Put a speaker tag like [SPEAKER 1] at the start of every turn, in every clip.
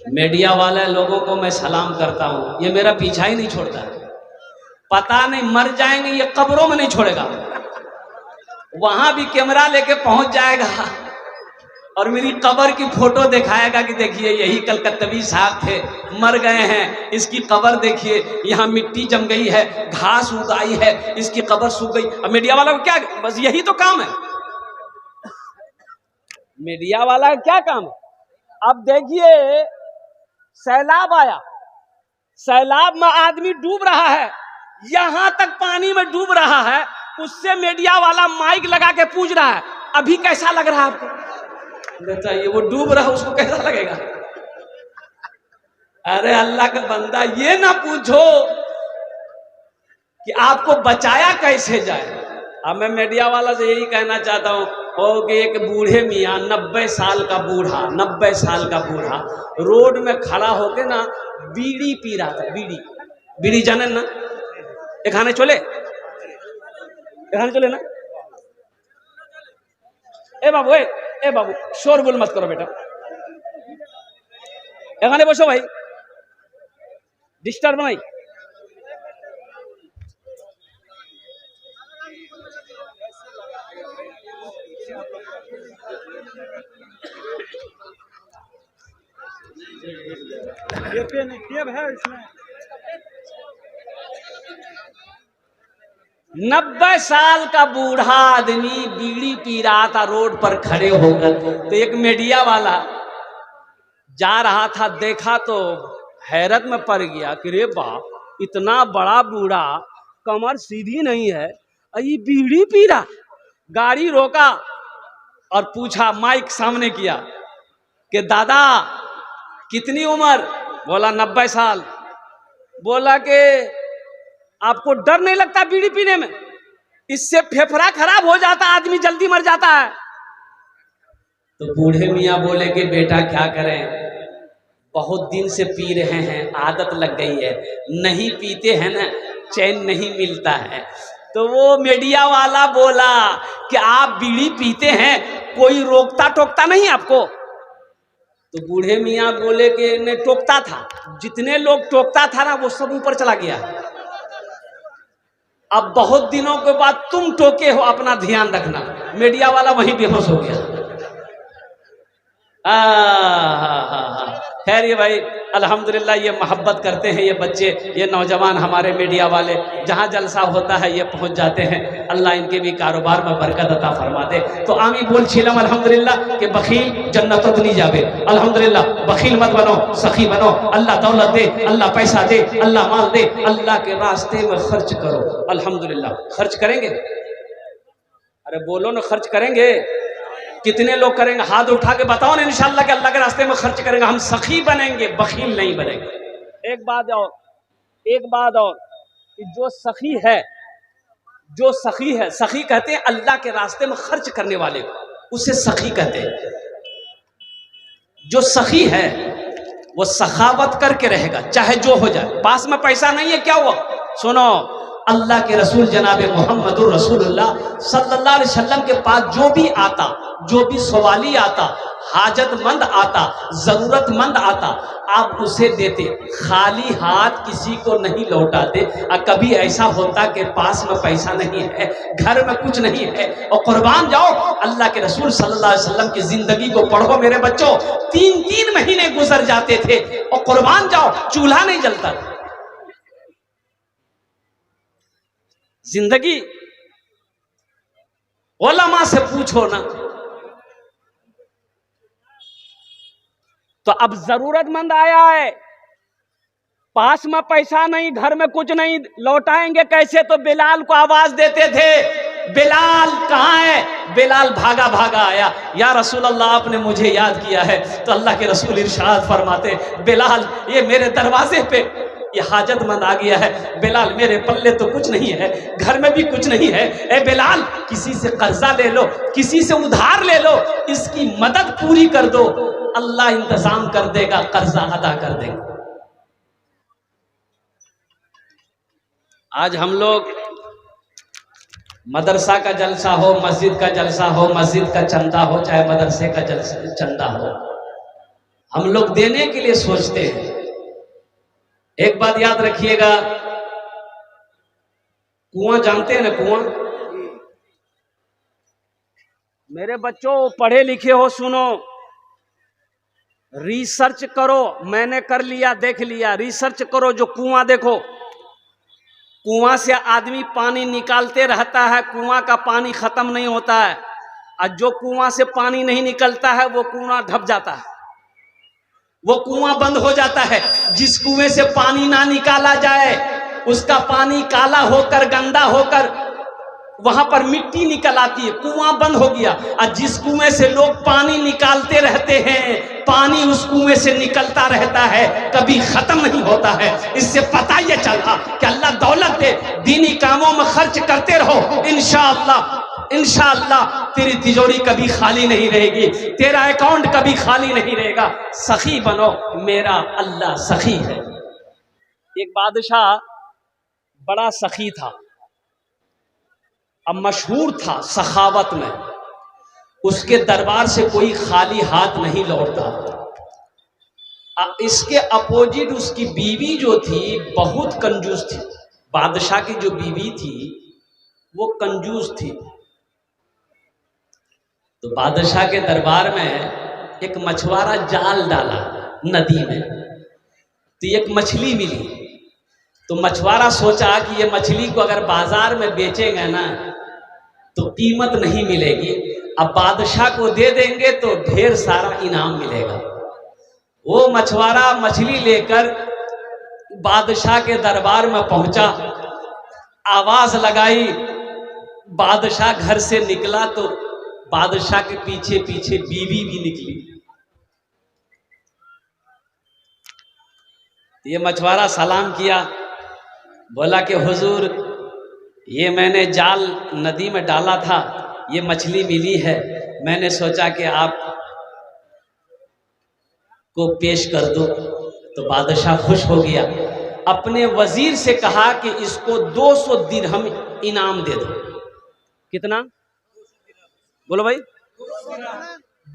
[SPEAKER 1] Media वाले लोगों को मैं सलाम करता हूँ, ये मेरा पीछा ही नहीं छोड़ता। पता नहीं मर जाएंगे, ये कब्रों में नहीं छोड़ेगा, वहां भी कैमरा लेके पहुंच जाएगा और मेरी कब्र की फोटो दिखाएगा कि देखिए यही कलकत्तवी साहब थे, मर गए हैं, इसकी कब्र देखिए, यहाँ मिट्टी जम गई है, घास उग आई है, इसकी कब्र सूख गई। अब मीडिया वाला को क्या, बस यही तो काम है, मीडिया वाला का क्या काम है। अब देखिए सैलाब आया, सैलाब में आदमी डूब रहा है, यहां तक पानी में डूब रहा है, उससे मीडिया वाला माइक लगा के पूछ रहा है अभी कैसा लग रहा है आपको। बताइए वो डूब रहा है, उसको कैसा लगेगा। अरे अल्लाह का बंदा, ये ना पूछो कि आपको बचाया कैसे जाए। अब मैं मीडिया वाला से यही कहना चाहता हूँ कि एक बूढ़े मियाँ 90 साल का बूढ़ा, 90 साल का बूढ़ा रोड में खड़ा होके ना बीड़ी पी रहा था। बीड़ी, बीड़ी जाने ना, एखाने चले, एखाने चले ना। ए बाबू शोरगुल मत करो बेटा, एखाने बसो भाई, डिस्टर्ब नहीं। टेप है इसमें। 90 साल का बूढ़ा आदमी बीड़ी पी रहा था रोड पर खड़े होकर, तो एक मीडिया वाला जा रहा था, देखा तो हैरत में पड़ गया कि रे बाप, इतना बड़ा बूढ़ा, कमर सीधी नहीं है, ये बीड़ी पी रहा। गाड़ी रोका और पूछा, माइक सामने किया कि दादा कितनी उम्र। बोला 90 साल। बोला कि आपको डर नहीं लगता बीड़ी पीने में, इससे फेफड़ा खराब हो जाता, आदमी जल्दी मर जाता है। तो बूढ़े मियाँ बोले कि बेटा क्या करें, बहुत दिन से पी रहे हैं, आदत लग गई है, नहीं पीते हैं ना चैन नहीं मिलता है। तो वो मीडिया वाला बोला कि आप बीड़ी पीते हैं, कोई रोकता टोकता नहीं आपको। तो बूढ़े मियाँ बोले कि नहीं टोकता था, जितने लोग टोकता था ना वो सब ऊपर चला गया, अब बहुत दिनों के बाद तुम टोके हो, अपना ध्यान रखना। मीडिया वाला वहीं बेहोश हो गया। खैर ये भाई अल्हम्दुलिल्लाह, ये मोहब्बत करते हैं ये बच्चे, ये नौजवान हमारे मीडिया वाले, जहाँ जलसा होता है ये पहुँच जाते हैं। अल्लाह इनके भी कारोबार में बरकत अता फरमा दे। तो आमी बोल छिलम अल्हम्दुलिल्लाह कि बखील जन्नत नहीं जावे। अल्हम्दुलिल्लाह बखील मत बनो, सखी बनो। अल्लाह दौलत दे, अल्लाह पैसा दे, अल्लाह माल दे, अल्लाह के रास्ते में खर्च करो। अल्हम्दुलिल्लाह खर्च करेंगे, अरे बोलो ना खर्च करेंगे। कितने लोग करेंगे, हाथ उठा के बताओ ना। इंशाअल्लाह के अल्लाह के रास्ते में खर्च करेंगे, हम सखी बनेंगे, बखील नहीं बनेंगे। एक बात और कि जो सखी है, सखी कहते हैं अल्लाह के रास्ते में खर्च करने वाले को, उसे सखी कहते हैं। जो सखी है वो सखावत करके रहेगा, चाहे जो हो जाए। पास में पैसा नहीं है, क्या हुआ, सुनो, अल्लाह के रसूल जनाब मोहम्मदुर रसूलुल्लाह सल्लल्लाहु अलैहि वसल्लम के पास जो भी आता, जो भी सवाली आता, हाजतमंद आता, जरूरतमंद आता, आप उसे देते, खाली हाथ किसी को नहीं लौटाते। और कभी ऐसा होता कि पास में पैसा नहीं है, घर में कुछ नहीं है, और कुर्बान जाओ, अल्लाह के रसूल सल्लल्लाहु अलैहि वसल्लम की जिंदगी को पढ़ो मेरे बच्चों, 3-3 महीने गुजर जाते थे, और कुर्बान जाओ चूल्हा नहीं जलता था। जिंदगी उलमा से पूछो ना। तो अब जरूरतमंद आया है, पास में पैसा नहीं, घर में कुछ नहीं, लौटाएंगे कैसे? तो बिलाल को आवाज देते थे, बिलाल कहाँ है? बिलाल भागा भागा आया, या रसूल अल्लाह आपने मुझे याद किया है। तो अल्लाह के रसूल इरशाद फरमाते, बिलाल ये मेरे दरवाजे पे ये हाजतमंद आ गया है, बिलाल मेरे पल्ले तो कुछ नहीं है, घर में भी कुछ नहीं है, ए बिलाल किसी से कर्जा ले लो, किसी से उधार ले लो, इसकी मदद पूरी कर दो, अल्लाह इंतजाम कर देगा, कर्जा अदा कर देगा। आज हम लोग मदरसा का जलसा हो, मस्जिद का जलसा हो, मस्जिद का चंदा हो, चाहे मदरसे का चंदा हो, हम लोग देने के लिए सोचते हैं। एक बात याद रखिएगा, कुआं जानते हैं ना, कुआं? मेरे बच्चों पढ़े लिखे हो, सुनो, रिसर्च करो। मैंने कर लिया, देख लिया, रिसर्च करो। जो कुआं देखो, कुआं से आदमी पानी निकालते रहता है, कुआं का पानी खत्म नहीं होता है। और जो कुआं से पानी नहीं निकलता है वो कुआं ढप जाता है, वो कुआं बंद हो जाता है। जिस कुएं से पानी ना निकाला जाए उसका पानी काला होकर, गंदा होकर वहां पर मिट्टी निकल आती है, कुआं बंद हो गया। और जिस कुएं से लोग पानी निकालते रहते हैं, पानी उस कुएं से निकलता रहता है, कभी खत्म नहीं होता है। इससे पता यह चला कि अल्लाह दौलत दे, दीनी कामों में खर्च करते रहो, इंशाअल्लाह इंशाअल्लाह तेरी तिजोरी कभी खाली नहीं रहेगी, तेरा अकाउंट कभी खाली नहीं रहेगा। सखी बनो, मेरा अल्लाह सखी है। एक बादशाह बड़ा सखी था, अब मशहूर था सखावत में, उसके दरबार से कोई खाली हाथ नहीं लौटता। इसके अपोजिट उसकी बीवी जो थी बहुत कंजूस थी। बादशाह की जो बीवी थी वो कंजूस थी। तो बादशाह के दरबार में एक मछुआरा जाल डाला नदी में, तो एक मछली मिली। तो मछुआरा सोचा कि ये मछली को अगर बाजार में बेचेंगे ना तो कीमत नहीं मिलेगी, अब बादशाह को दे देंगे तो ढेर सारा इनाम मिलेगा। वो मछुआरा मछली लेकर बादशाह के दरबार में पहुंचा, आवाज लगाई, बादशाह घर से निकला तो बादशाह के पीछे पीछे बीवी भी निकली। ये मछुआरा सलाम किया, बोला कि हुजूर ये मैंने जाल नदी में डाला था, ये मछली मिली है, मैंने सोचा कि आप को पेश कर दो। तो बादशाह खुश हो गया, अपने वजीर से कहा कि इसको 200 दिरहम इनाम दे दो। कितना? बोलो भाई,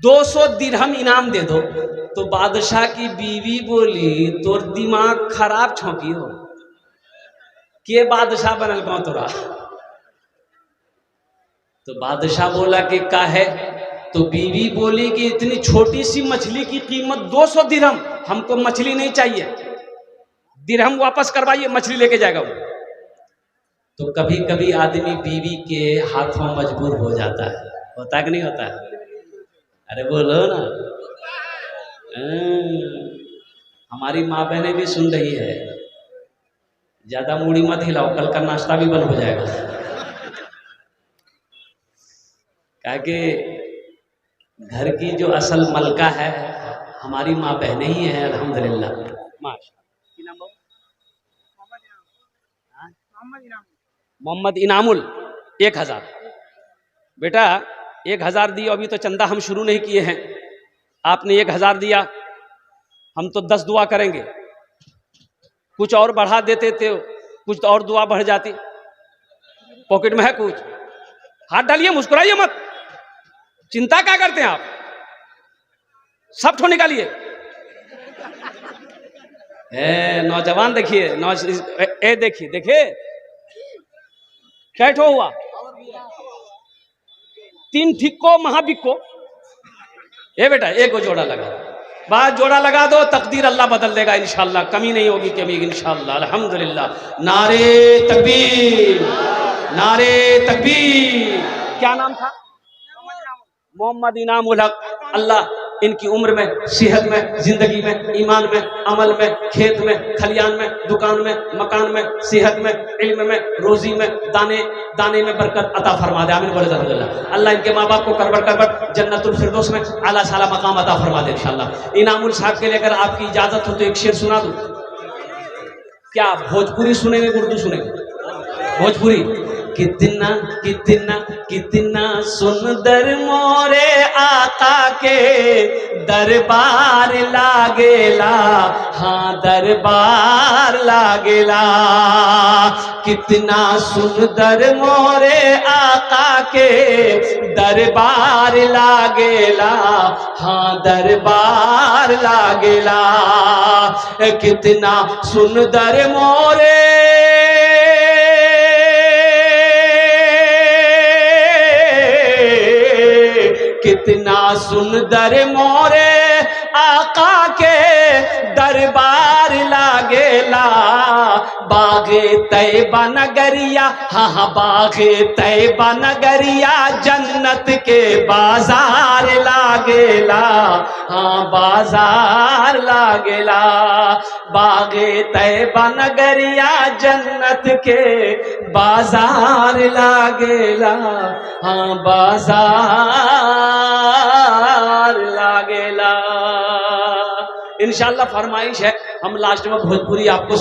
[SPEAKER 1] 200 दिरहम इनाम दे दो। तो बादशाह की बीवी बोली, तोर दिमाग खराब छौकी हो, के बादशाह बनल कौन तोरा? तो बादशाह बोला कि का है? तो बीवी बोली कि इतनी छोटी सी मछली की कीमत 200 दिरहम, हमको मछली नहीं चाहिए, दिरहम वापस करवाइए, मछली लेके जाएगा वो। तो कभी कभी आदमी बीवी के हाथों मजबूर हो जाता है, होता कि नहीं होता है? अरे बोलो ना, हमारी माँ बहनें भी सुन रही है, ज्यादा मूड़ी मत हिलाओ, कल का नाश्ता भी बंद हो जाएगा। क्योंकि घर की जो असल मलका है हमारी माँ बहनें ही हैं, अल्हम्दुलिल्लाह। मोहम्मद इनामुल 1000। बेटा 1000 दियो, अभी तो चंदा हम शुरू नहीं किए हैं, आपने 1000 दिया, हम तो 10 दुआ करेंगे, कुछ और बढ़ा देते थे, कुछ और दुआ बढ़ जाती। पॉकेट में है कुछ, हाथ डालिए, मुस्कुराइए मत, चिंता क्या करते हैं आप, सब ठो निकालिए। नौजवान देखिए, देखिए देखिए क्या ठो हुआ, 3 ठिक्को महाबिक्को। ए बेटा एक को जोड़ा लगा, बात जोड़ा लगा दो, तकदीर अल्लाह बदल देगा इंशाअल्लाह, कमी नहीं होगी कमी इंशाअल्लाह, अल्हम्दुलिल्लाह। नारे तकबीर, नारे तकबीर। क्या नाम था? मोहम्मद इनामुल हक। अल्लाह इनकी उम्र में, सेहत में, जिंदगी में, ईमान में, अमल में, खेत में, खलियान में, दुकान में, मकान में, सेहत में, इल्म में, रोजी में, दाने दाने में बरकत अता फरमा दे। आमीन बोले अल्हम्दुलिल्लाह। अल्लाह इनके माँ बाप को करबर करबर जन्नतुल फिरदौस में आला साला मकाम अता फरमा दे इंशाअल्लाह। इनामुल साहब के लिए अगर आपकी इजाजत हो तो एक शेर सुना दूं। क्या भोजपुरी सुनेंगे, उर्दू सुनेंगे? भोजपुरी। कितना कितना सुंदर मोरे आका के दरबार लागेला, हाँ दरबार लागेला। कितना सुंदर मोरे आका के दरबार लागेला, हाँ दरबार लागेला। कितना सुंदर मोरे कितना सुंदर मोरे आका के दरबार लागेला। बागे तैयबा नगरिया, हाँ हाँ बागे तैयबा नगरिया जन्नत के बाजार लागेला, हाँ बाजार लागेला। बागे तैयबा नगरिया जन्नत के बाजार लागेला, हाँ बाजार लागेला। इंशाअल्लाह फरमाइश है हम लास्ट में भोजपुरी आपको